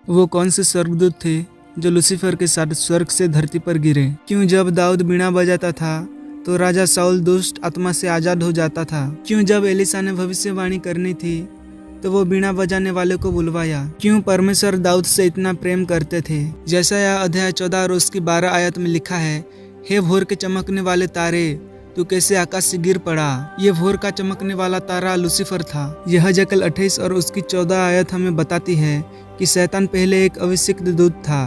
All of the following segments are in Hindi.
वो कौन से स्वर्गदूत थे जो लूसीफर के साथ स्वर्ग से धरती पर गिरे? क्यों जब दाऊद बीणा बजाता था तो राजा साउल दुष्ट आत्मा से आजाद हो जाता था? क्यों जब एलिशा ने भविष्यवाणी करनी थी तो वो बीणा बजाने वाले को बुलवाया? क्यों परमेश्वर दाऊद से इतना प्रेम करते थे? जैसा यह अध्याय 14 और उसकी 12 आयत में लिखा है, हे भोर के चमकने वाले तारे, तू कैसे आकाश से गिर पड़ा। ये भोर का चमकने वाला तारा लूसीफर था। यह जकल 28 और उसकी 14 आयत हमें बताती है कि शैतान पहले एक अभिषिक्त दूत था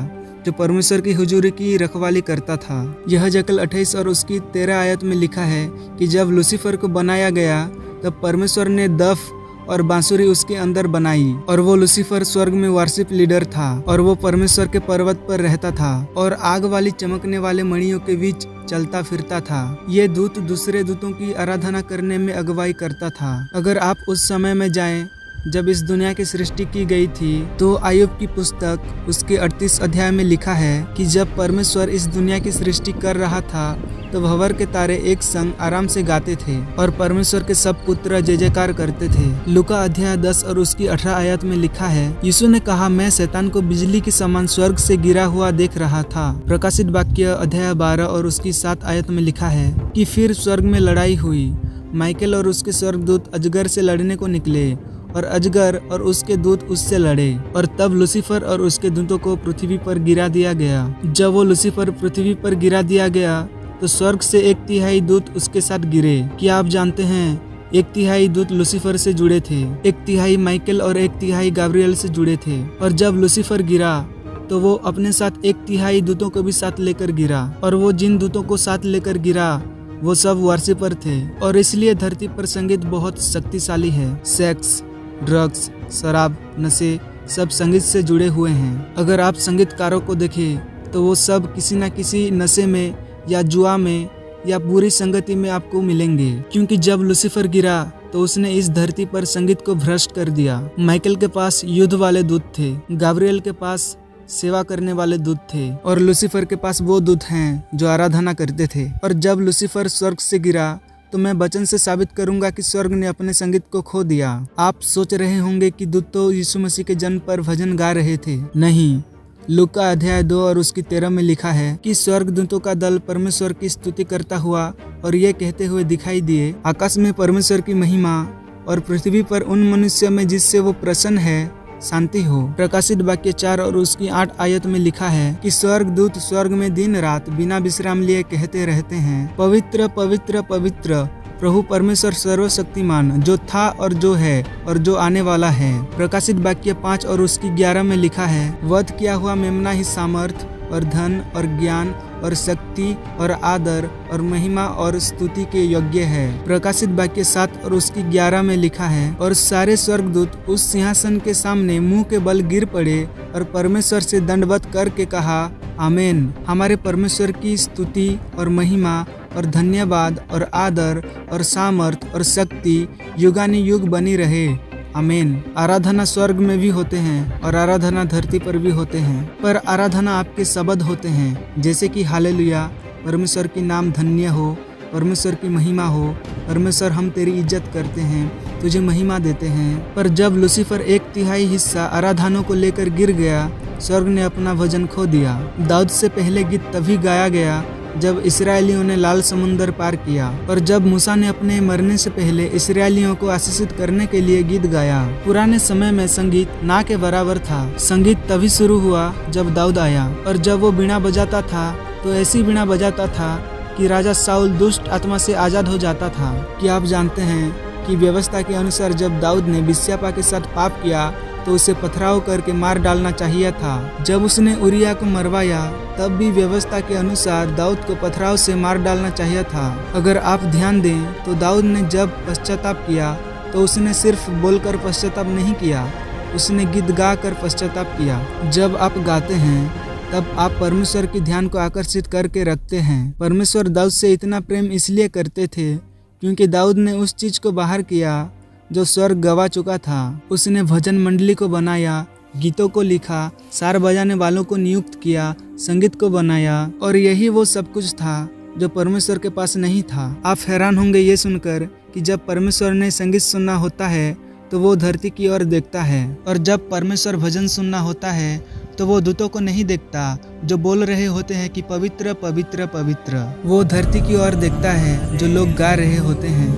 जो परमेश्वर की हुजूरी की रखवाली करता था। यह जकल 28 और उसकी 13 आयत में लिखा है कि जब लूसीफर को बनाया गया तब परमेश्वर ने दफ और बांसुरी उसके अंदर बनाई, और वो लूसीफर स्वर्ग में वर्शिप लीडर था और वो परमेश्वर के पर्वत पर रहता था और आग वाली चमकने वाले मणियों के बीच चलता फिरता था। ये दूत दूसरे दूतों की आराधना करने में अगुवाई करता था। अगर आप उस समय में जाएं जब इस दुनिया की सृष्टि की गई थी तो आयुब की पुस्तक उसके 38 अध्याय में लिखा है कि जब परमेश्वर इस दुनिया की सृष्टि कर रहा था तो भंवर के तारे एक संग आराम से गाते थे और परमेश्वर के सब पुत्र जय जयकार करते थे। लूका अध्याय 10 और उसकी 18 आयत में लिखा है, यीशु ने कहा, मैं शैतान को बिजली के समान स्वर्ग से गिरा हुआ देख रहा था। प्रकाशित वाक्य अध्याय 12 और उसकी 7 आयत में लिखा है कि फिर स्वर्ग में लड़ाई हुई। माइकल और उसके स्वर्गदूत अजगर से लड़ने को निकले और अजगर और उसके दूत उससे लड़े, और तब लूसीफर और उसके दूतों को पृथ्वी पर गिरा दिया गया। जब वो लूसीफर पृथ्वी पर गिरा दिया गया तो स्वर्ग से 1/3 दूत उसके साथ गिरे। क्या आप जानते हैं 1/3 दूत लूसीफर से जुड़े थे, 1/3 माइकल और 1/3 गाब्रियल से जुड़े थे। और जब लूसीफर गिरा तो वो अपने साथ 1/3 दूतों को भी साथ लेकर गिरा, और वो जिन दूतों को साथ लेकर गिरा वो सब वर्शिपर थे। और इसलिए धरती पर संगीत बहुत शक्तिशाली है। सेक्स, ड्रग्स, शराब, नशे सब संगीत से जुड़े हुए हैं। अगर आप संगीतकारों को देखें तो वो सब किसी न किसी नशे में या जुआ में या बुरी संगति में आपको मिलेंगे, क्योंकि जब लूसीफर गिरा तो उसने इस धरती पर संगीत को भ्रष्ट कर दिया। माइकल के पास युद्ध वाले दूत थे, गाब्रियल के पास सेवा करने वाले दूत थे, और लूसीफर के पास वो दूत हैं जो आराधना करते थे। और जब लूसीफर स्वर्ग से गिरा तो मैं वचन से साबित करूंगा कि स्वर्ग ने अपने संगीत को खो दिया। आप सोच रहे होंगे कि दूत तो यीशु मसीह के जन्म पर भजन गा रहे थे। नहीं, लूका अध्याय 2 और उसकी 13 में लिखा है कि स्वर्गदूतों का दल परमेश्वर की स्तुति करता हुआ और ये कहते हुए दिखाई दिए, आकाश में परमेश्वर की महिमा और पृथ्वी पर उन मनुष्यों में जिससे वो प्रसन्न है शांति हो। प्रकाशित वाक्य 4 और उसकी 8 आयत में लिखा है कि स्वर्गदूत स्वर्ग में दिन रात बिना विश्राम लिए कहते रहते हैं, पवित्र पवित्र पवित्र प्रभु परमेश्वर सर्वशक्तिमान, जो था और जो है और जो आने वाला है। प्रकाशित वाक्य 5 और उसकी 11 में लिखा है, वध किया हुआ मेमना ही सामर्थ और धन और ज्ञान और शक्ति और आदर और महिमा और स्तुति के योग्य है। प्रकाशित वाक्य 7 और उसकी 11 में लिखा है, और सारे स्वर्गदूत उस सिंहासन के सामने मुंह के बल गिर पड़े और परमेश्वर से दंडवत करके कहा, आमीन। हमारे परमेश्वर की स्तुति और महिमा और धन्यवाद और आदर और सामर्थ और शक्ति युगानुयुग बनी रहे, आमीन। आराधना स्वर्ग में भी होते हैं और आराधना धरती पर भी होते हैं, पर आराधना आपके शब्द होते हैं, जैसे कि हालेलुया, परमेश्वर की नाम धन्य हो, परमेश्वर की महिमा हो, परमेश्वर हम तेरी इज्जत करते हैं, तुझे महिमा देते हैं। पर जब लूसीफर 1/3 हिस्सा आराधनों को लेकर गिर गया, स्वर्ग ने अपना वजन खो दिया। दाऊद से पहले गीत तभी गाया गया जब इस्राएलियों ने लाल समुंदर पार किया, और जब मूसा ने अपने मरने से पहले इस्राएलियों को आशीषित करने के लिए गीत गाया। पुराने समय में संगीत ना के बराबर था। संगीत तभी शुरू हुआ जब दाऊद आया, और जब वो बीणा बजाता था तो ऐसी बीणा बजाता था कि राजा साउल दुष्ट आत्मा से आजाद हो जाता था। क्या आप जानते हैं कि व्यवस्था के अनुसार जब दाऊद ने बिस्यापा के साथ पाप किया तो उसे पथराव करके मार डालना चाहिए था। जब उसने उरिया को मरवाया तब भी व्यवस्था के अनुसार दाऊद को पथराव से मार डालना चाहिए था। अगर आप ध्यान दें तो दाऊद ने जब पश्चाताप किया तो उसने सिर्फ बोलकर पश्चाताप नहीं किया, उसने गीत गा कर पश्चाताप किया। जब आप गाते हैं तब आप परमेश्वर के ध्यान को आकर्षित करके रखते हैं। परमेश्वर दाऊद से इतना प्रेम इसलिए करते थे क्योंकि दाऊद ने उस चीज को बाहर किया जो स्वर्ग गवा चुका था। उसने भजन मंडली को बनाया, गीतों को लिखा, सार बजाने वालों को नियुक्त किया, संगीत को बनाया, और यही वो सब कुछ था जो परमेश्वर के पास नहीं था। आप हैरान होंगे ये सुनकर कि जब परमेश्वर ने संगीत सुनना होता है तो वो धरती की ओर देखता है, और जब परमेश्वर भजन सुनना होता है तो वो दूतों को नहीं देखता जो बोल रहे होते हैं कि पवित्र पवित्र पवित्र। वो धरती की ओर देखता है जो लोग गा रहे होते हैं।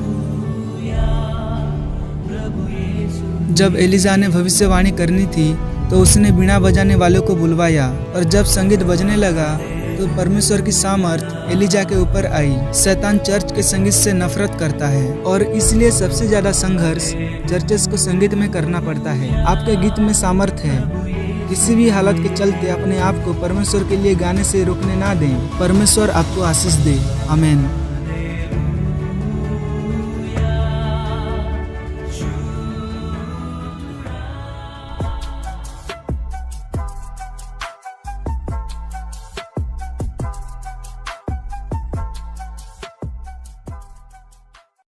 जब एलिजा ने भविष्यवाणी करनी थी तो उसने बीड़ा बजाने वालों को बुलवाया, और जब संगीत बजने लगा तो परमेश्वर की सामर्थ एलिजा के ऊपर आई। शैतान चर्च के संगीत से नफरत करता है, और इसलिए सबसे ज्यादा संघर्ष चर्चेस को संगीत में करना पड़ता है। आपके गीत में सामर्थ है, किसी भी हालत के चलते अपने आप को परमेश्वर के लिए गाने से रोकने ना दें। परमेश्वर आपको आशीष दे। आमीन।